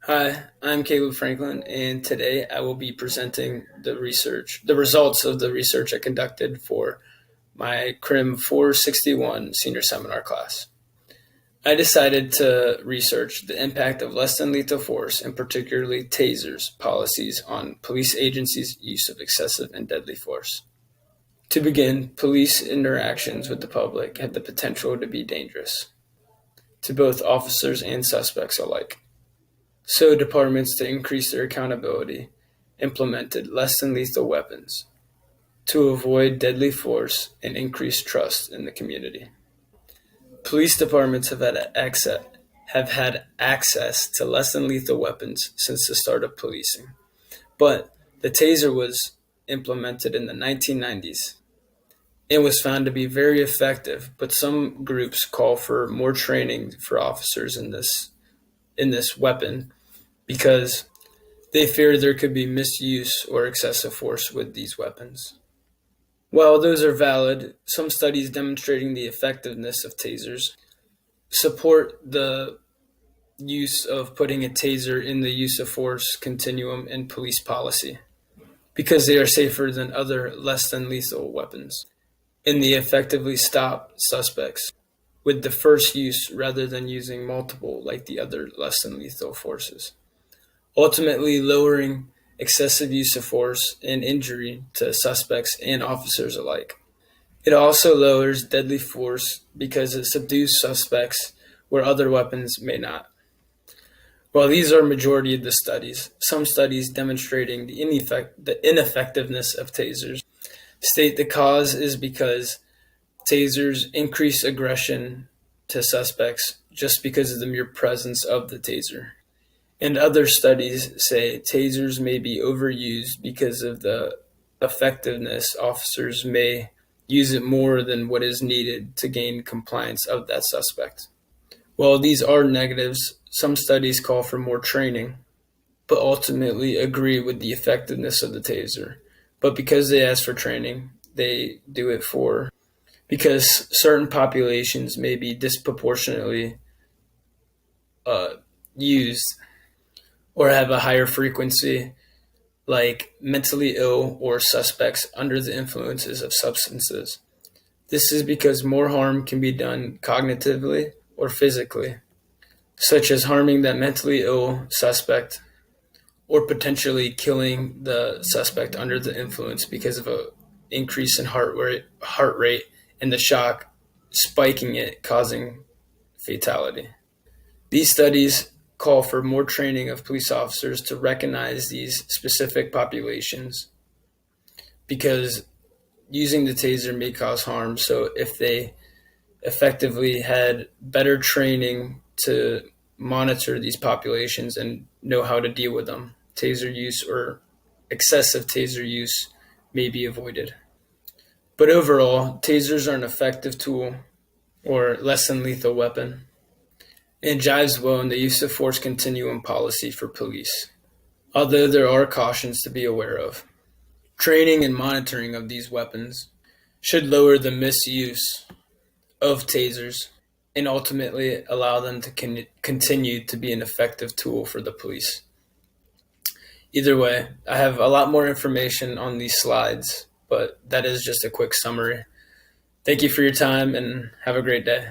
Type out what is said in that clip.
Hi, I'm Caleb Franklin, and today I will be presenting the results of the research I conducted for my Crim 461 senior seminar class. I decided to research the impact of less than lethal force, and particularly tasers, policies on police agencies' use of excessive and deadly force. To begin, police interactions with the public have the potential to be dangerous to both officers and suspects alike. So departments, to increase their accountability, implemented less than lethal weapons to avoid deadly force and increase trust in the community. Police departments have had access to less than lethal weapons since the start of policing, but the taser was implemented in the 1990s and was found to be very effective. But some groups call for more training for officers in this weapon because they fear there could be misuse or excessive force with these weapons. While those are valid, some studies demonstrating the effectiveness of tasers support the use of putting a taser in the use of force continuum in police policy because they are safer than other less than lethal weapons and they effectively stop suspects with the first use rather than using multiple like the other less than lethal forces, ultimately lowering excessive use of force and injury to suspects and officers alike. It also lowers deadly force because it subdues suspects where other weapons may not. While these are majority of the studies, some studies demonstrating the ineffectiveness of tasers state the cause is because tasers increase aggression to suspects just because of the mere presence of the taser. And other studies say tasers may be overused because of the effectiveness. Officers may use it more than what is needed to gain compliance of that suspect. While these are negatives, some studies call for more training, but ultimately agree with the effectiveness of the taser. But because they ask for training, they do it for because certain populations may be disproportionately used or have a higher frequency, like mentally ill or suspects under the influences of substances. This is because more harm can be done cognitively or physically, such as harming that mentally ill suspect or potentially killing the suspect under the influence because of a increase in heart rate and the shock spiking it, causing fatality. These studies call for more training of police officers to recognize these specific populations because using the taser may cause harm. So if they effectively had better training to monitor these populations and know how to deal with them, taser use or excessive taser use may be avoided. But overall, tasers are an effective tool or less than lethal weapon and jives well in the use of force continuum policy for police, although there are cautions to be aware of. Training and monitoring of these weapons should lower the misuse of tasers and ultimately allow them to continue to be an effective tool for the police. Either way, I have a lot more information on these slides, but that is just a quick summary. Thank you for your time and have a great day.